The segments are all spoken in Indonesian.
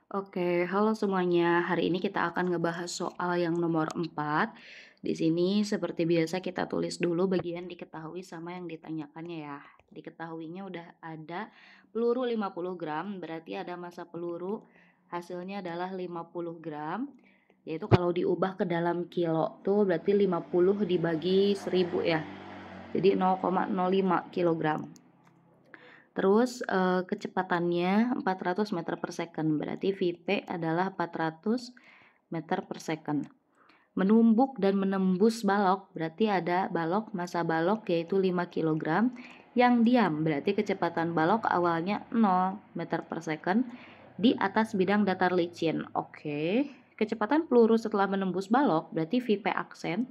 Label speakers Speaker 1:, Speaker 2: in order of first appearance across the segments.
Speaker 1: Oke, halo semuanya. Hari ini kita akan ngebahas soal yang nomor 4. Di sini seperti biasa kita tulis dulu bagian diketahui sama yang ditanyakannya ya. Diketahuinya udah ada peluru 50 gram, berarti ada massa peluru hasilnya adalah 50 gram. Yaitu kalau diubah ke dalam kilo tuh berarti 50 dibagi 1000 ya. Jadi 0,05 kilogram. Terus kecepatannya 400 meter per second, berarti Vp adalah 400 meter per second. Menumbuk dan menembus balok, berarti ada balok, massa balok yaitu 5 kg. Yang diam, berarti kecepatan balok awalnya 0 meter per second di atas bidang datar licin. Oke, kecepatan peluru setelah menembus balok, berarti Vp aksen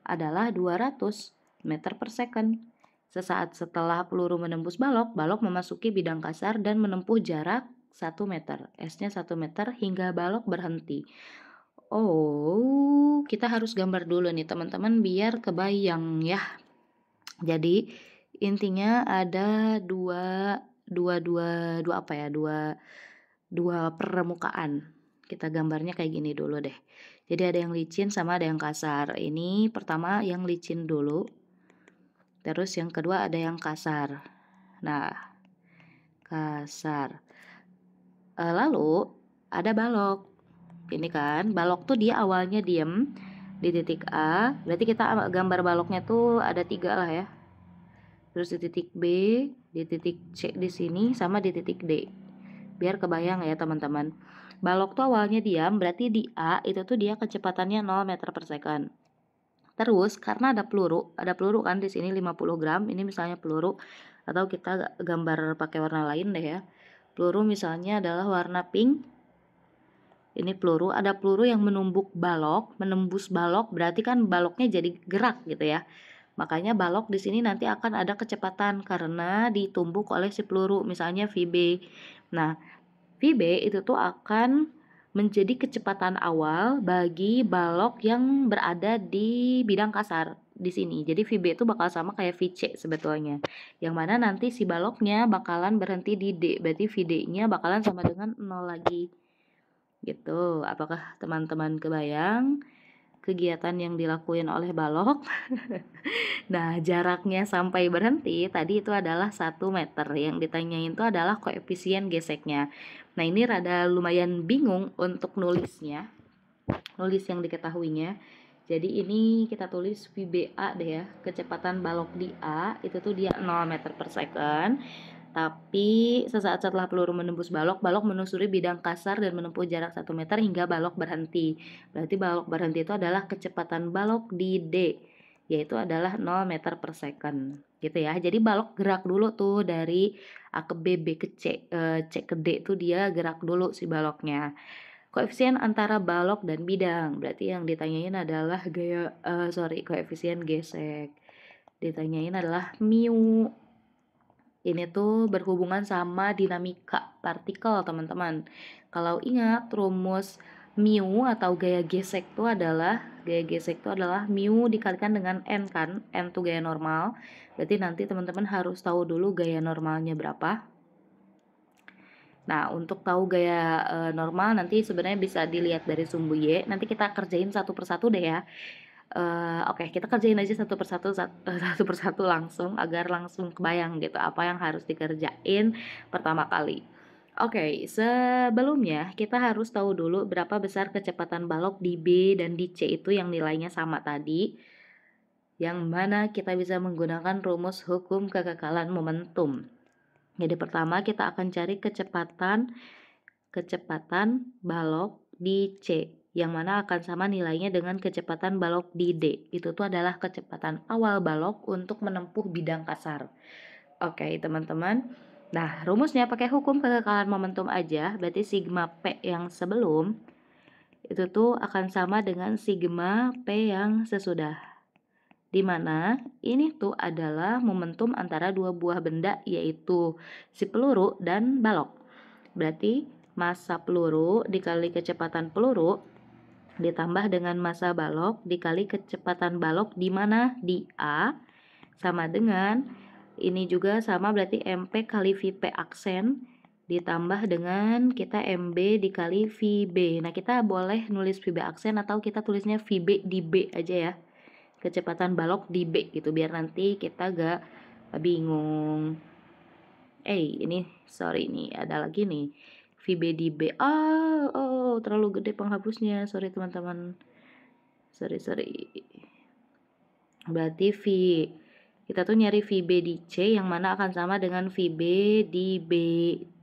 Speaker 1: adalah 200 meter per second. Sesaat setelah peluru menembus balok, balok memasuki bidang kasar dan menempuh jarak 1 meter. S-nya 1 meter hingga balok berhenti. Oh, kita harus gambar dulu nih teman-teman biar kebayang ya. Jadi intinya ada dua permukaan. Kita gambarnya kayak gini dulu deh. Jadi ada yang licin sama ada yang kasar. Ini pertama yang licin dulu. Terus yang kedua ada yang kasar. Nah, kasar. Lalu ada balok. Ini kan, balok tuh dia awalnya diem di titik A. Berarti kita gambar baloknya tuh ada 3 lah ya. Terus di titik B, di titik C di sini, sama di titik D. Biar kebayang ya teman-teman. Balok tuh awalnya diam, berarti di A itu tuh dia kecepatannya 0 meter per second. Terus karena ada peluru kan di sini 50 gram, ini misalnya peluru, atau kita gambar pakai warna lain deh ya. Peluru misalnya adalah warna pink. Ini peluru, ada peluru yang menumbuk balok, menembus balok, berarti kan baloknya jadi gerak gitu ya. Makanya balok di sini nanti akan ada kecepatan karena ditumbuk oleh si peluru, misalnya VB. Nah, VB itu tuh akan menjadi kecepatan awal bagi balok yang berada di bidang kasar di sini. Jadi VB itu bakal sama kayak VC sebetulnya. Yang mana nanti si baloknya bakalan berhenti di D. Berarti VD-nya bakalan sama dengan 0 lagi. Gitu. Apakah teman-teman kebayang kegiatan yang dilakuin oleh balok? Nah, jaraknya sampai berhenti tadi itu adalah 1 meter. Yang ditanyain itu adalah koefisien geseknya. Nah, ini rada lumayan bingung untuk nulisnya. Nulis yang diketahuinya. Jadi ini kita tulis VBA deh ya. Kecepatan balok di A itu tuh dia 0 meter per second. Tapi sesaat setelah peluru menembus balok, balok menelusuri bidang kasar dan menempuh jarak 1 meter hingga balok berhenti. Berarti balok berhenti itu adalah kecepatan balok di D, yaitu adalah 0 meter per second. Gitu ya. Jadi balok gerak dulu tuh dari A ke B, B ke C, C ke D tuh dia gerak dulu si baloknya. Koefisien antara balok dan bidang, berarti yang ditanyain adalah koefisien gesek. Ditanyain adalah mu. Ini tuh berhubungan sama dinamika partikel, teman-teman. Kalau ingat rumus mu atau gaya gesek itu adalah mu dikalikan dengan n kan. N tuh gaya normal. Berarti nanti teman-teman harus tahu dulu gaya normalnya berapa. Nah, untuk tahu gaya normal nanti sebenarnya bisa dilihat dari sumbu Y. Nanti kita kerjain satu persatu deh ya. Oke, kita kerjain aja satu persatu langsung agar langsung kebayang gitu apa yang harus dikerjain pertama kali. Oke, sebelumnya kita harus tahu dulu berapa besar kecepatan balok di B dan di C itu yang nilainya sama tadi. Yang mana kita bisa menggunakan rumus hukum kekekalan momentum. Jadi pertama kita akan cari kecepatan balok di C, yang mana akan sama nilainya dengan kecepatan balok di D. Itu tuh adalah kecepatan awal balok untuk menempuh bidang kasar. Oke, teman-teman. Nah, rumusnya pakai hukum kekekalan momentum aja, berarti sigma P yang sebelum itu tuh akan sama dengan sigma P yang sesudah. Di mana ini tuh adalah momentum antara dua buah benda, yaitu si peluru dan balok. Berarti massa peluru dikali kecepatan peluru ditambah dengan massa balok dikali kecepatan balok di mana di A sama dengan ini juga sama berarti MP kali VP aksen ditambah dengan kita MB dikali VB. Nah, kita boleh nulis VB aksen atau kita tulisnya VB di B aja ya. Kecepatan balok di B gitu, biar nanti kita gak bingung. Ini sorry nih, ada lagi nih. VB di B. Terlalu gede penghapusnya. Sorry teman-teman. Sorry. Berarti kita tuh nyari VB di C yang mana akan sama dengan VB di B.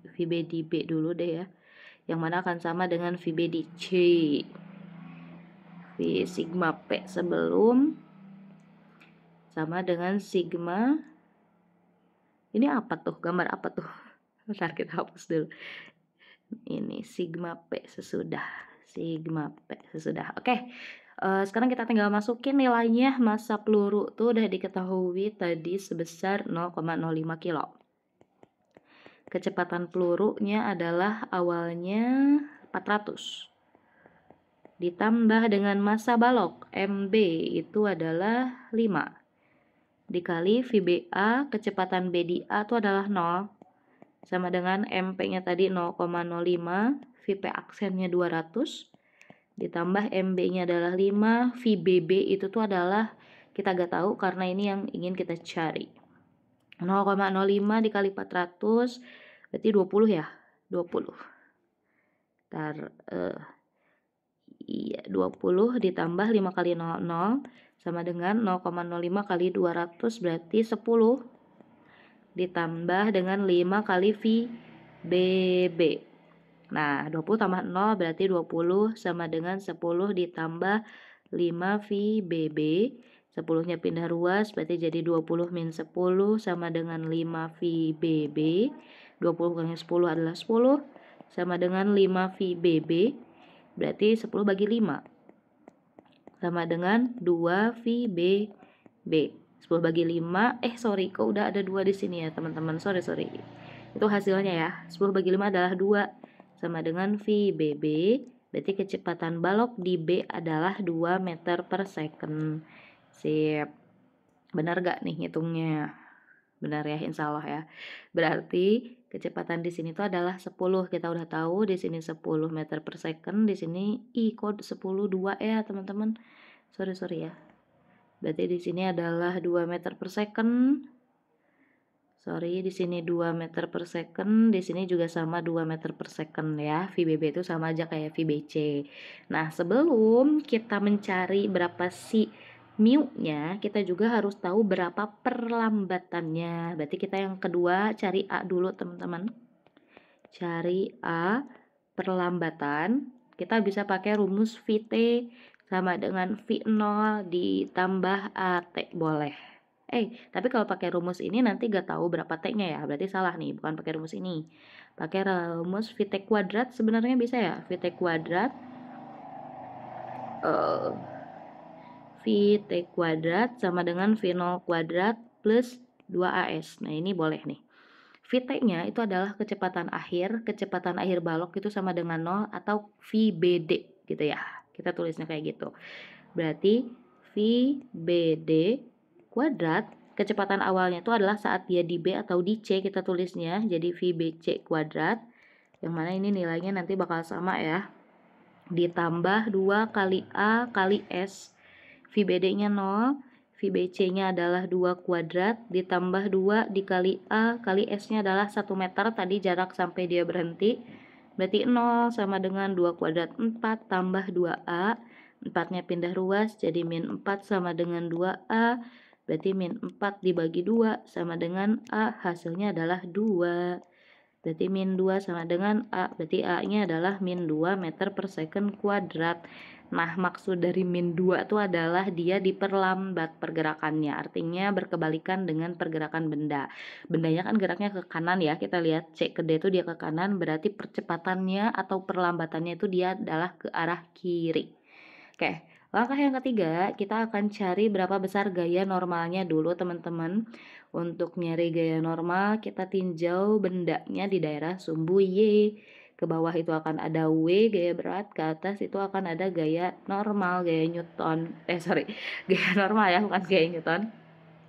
Speaker 1: VB di B dulu deh ya. Yang mana akan sama dengan VB di C. V sigma P sebelum sama dengan sigma. Ini apa tuh? Gambar apa tuh? Bentar kita hapus dulu. Ini sigma P sesudah. Sigma P sesudah. Oke. Sekarang kita tinggal masukin nilainya. Massa peluru tuh udah diketahui tadi sebesar 0,05 kilo. Kecepatan pelurunya adalah awalnya 400. Ditambah dengan massa balok MB itu adalah 5. Dikali VBA, kecepatan B di A itu adalah 0. Sama dengan MP-nya tadi 0,05, VP aksennya 200. Ditambah MB-nya adalah 5, VBB itu tuh adalah kita gak tahu karena ini yang ingin kita cari. 0,05 dikali 400 berarti 20 ya? 20. Iya, 20 ditambah 5 kali 00 sama dengan 0,05 kali 200 berarti 10. Ditambah dengan 5 kali VBB. Nah, 20 tambah 0 berarti 20 sama dengan 10 ditambah 5 VBB. 10-nya pindah ruas berarti jadi 20 min 10 sama dengan 5 VBB. 20 kali 10 adalah 10 sama dengan 5 VBB. Berarti 10 bagi 5 sama dengan 2 VBB. 10 bagi 5, kok udah ada 2 di sini ya teman-teman. Sorry. Itu hasilnya ya. 10 bagi 5 adalah 2 sama dengan VBB. Berarti kecepatan balok di B adalah 2 meter per second. Sip. Benar gak nih hitungnya? Benar ya, insya Allah ya. Berarti kecepatan di sini tuh adalah 10. Kita udah tahu di sini 10 meter per second, di sini kode 10 2 ya, teman-teman. Sorry ya. Berarti di sini adalah 2 meter per second. Di sini 2 meter per second, di sini juga sama 2 meter per second ya. VBB itu sama aja kayak VBC. Nah, sebelum kita mencari berapa si mu-nya, kita juga harus tahu berapa perlambatannya. Berarti kita yang kedua cari A dulu teman-teman. Cari A perlambatan. Kita bisa pakai rumus VT sama dengan V0 ditambah AT boleh. Tapi kalau pakai rumus ini nanti gak tahu berapa T-nya ya. Berarti salah nih, bukan pakai rumus ini. Pakai rumus VT kuadrat sebenarnya bisa ya. VT kuadrat VT kuadrat sama dengan V0 kuadrat plus 2AS. Nah, ini boleh nih. VT-nya itu adalah kecepatan akhir balok itu sama dengan 0 atau VBD gitu ya. Kita tulisnya kayak gitu. Berarti VBD kuadrat, kecepatan awalnya itu adalah saat dia di B atau di C, kita tulisnya jadi VBC kuadrat. Yang mana ini nilainya nanti bakal sama ya. Ditambah 2 kali A kali S. VBD-nya 0, VBC-nya adalah 2 kuadrat, ditambah 2 dikali A kali S-nya adalah 1 meter, tadi jarak sampai dia berhenti. Berarti 0 sama dengan 2 kuadrat 4 tambah 2A, 4-nya pindah ruas, jadi min 4 sama dengan 2A, berarti min 4 dibagi 2 sama dengan A, hasilnya adalah 2. Berarti min 2 sama dengan A, berarti A-nya adalah min 2 meter per second kuadrat. Nah, maksud dari min 2 itu adalah dia diperlambat pergerakannya. Artinya berkebalikan dengan pergerakan benda. Bendanya kan geraknya ke kanan ya. Kita lihat C ke D itu dia ke kanan. Berarti percepatannya atau perlambatannya itu dia adalah ke arah kiri. Oke, langkah yang ketiga kita akan cari berapa besar gaya normalnya dulu teman-teman. Untuk nyari gaya normal kita tinjau bendanya di daerah sumbu Y. Ke bawah itu akan ada W gaya berat, ke atas itu akan ada gaya normal, gaya Newton. Gaya normal ya, bukan gaya Newton.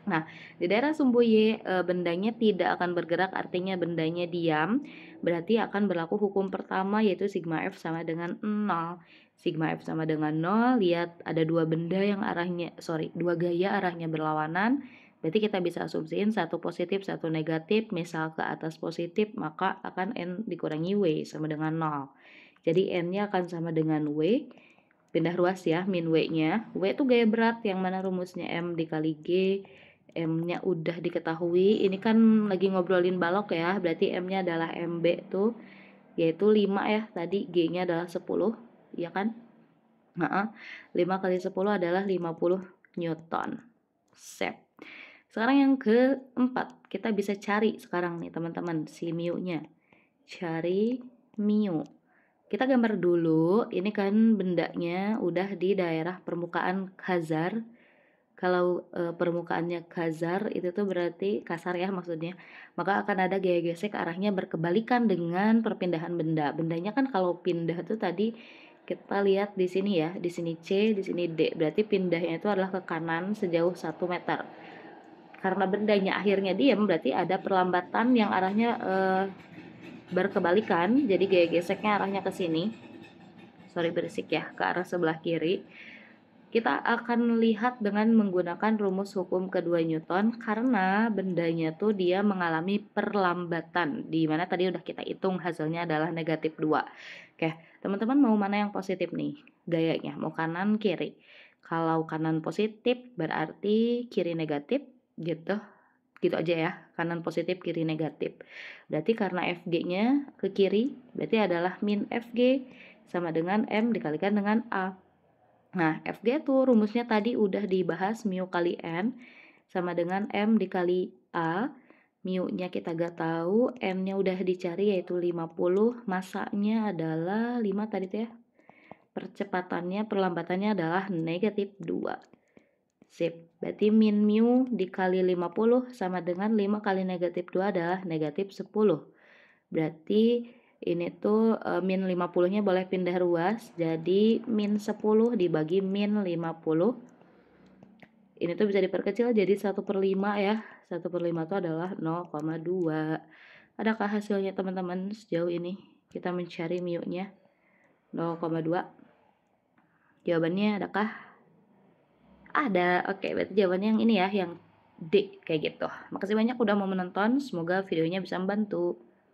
Speaker 1: Nah, di daerah sumbu Y, bendanya tidak akan bergerak, artinya bendanya diam, berarti akan berlaku hukum pertama yaitu sigma F sama dengan 0. Sigma F sama dengan 0, lihat ada dua benda yang dua gaya arahnya berlawanan, berarti kita bisa asumsiin satu positif, satu negatif, misal ke atas positif, maka akan N dikurangi W sama dengan 0. Jadi N-nya akan sama dengan W, pindah ruas ya, min W-nya. W itu gaya berat, yang mana rumusnya M dikali G, M-nya udah diketahui. Ini kan lagi ngobrolin balok ya, berarti M-nya adalah MB tuh, yaitu 5 ya, tadi G-nya adalah 10, ya kan? Nah, 5 kali 10 adalah 50 Newton. Sip. Sekarang yang keempat, kita bisa cari sekarang nih teman-teman, si mu-nya. Cari mu. Kita gambar dulu, ini kan bendanya udah di daerah permukaan Khazar. Kalau permukaannya Khazar itu tuh berarti kasar ya maksudnya, maka akan ada gaya gesek arahnya berkebalikan dengan perpindahan benda. Bendanya kan kalau pindah tuh tadi kita lihat di sini ya, di sini C, di sini D. Berarti pindahnya itu adalah ke kanan sejauh 1 meter. Karena bendanya akhirnya diam, berarti ada perlambatan yang arahnya berkebalikan. Jadi gaya geseknya arahnya ke sini. Sorry berisik ya, ke arah sebelah kiri. Kita akan lihat dengan menggunakan rumus hukum kedua Newton karena bendanya tuh dia mengalami perlambatan, di mana tadi udah kita hitung hasilnya adalah negatif 2. Oke, teman-teman mau mana yang positif nih gayanya? Mau kanan kiri? Kalau kanan positif berarti kiri negatif gitu. Gitu aja ya, kanan positif kiri negatif. Berarti karena FG-nya ke kiri, berarti adalah min FG sama dengan M dikalikan dengan A. Nah, FG tuh rumusnya tadi udah dibahas, mu kali N sama dengan M dikali A. Mu-nya kita gak tahu, N-nya udah dicari yaitu 50, masanya adalah 5 tadi tuh ya. Percepatannya, perlambatannya adalah negatif 2. Sip, berarti min mu dikali 50 sama dengan 5 kali negatif 2 adalah negatif 10. Berarti ini tuh min 50-nya boleh pindah ruas, jadi min 10 dibagi min 50. Ini tuh bisa diperkecil jadi 1/5 ya. 1/5 itu adalah 0,2. Adakah hasilnya teman-teman sejauh ini? Kita mencari mu-nya 0,2. Jawabannya adakah? Ada. Oke, berarti jawabannya yang ini ya, yang D kayak gitu. Makasih banyak udah mau menonton, semoga videonya bisa membantu.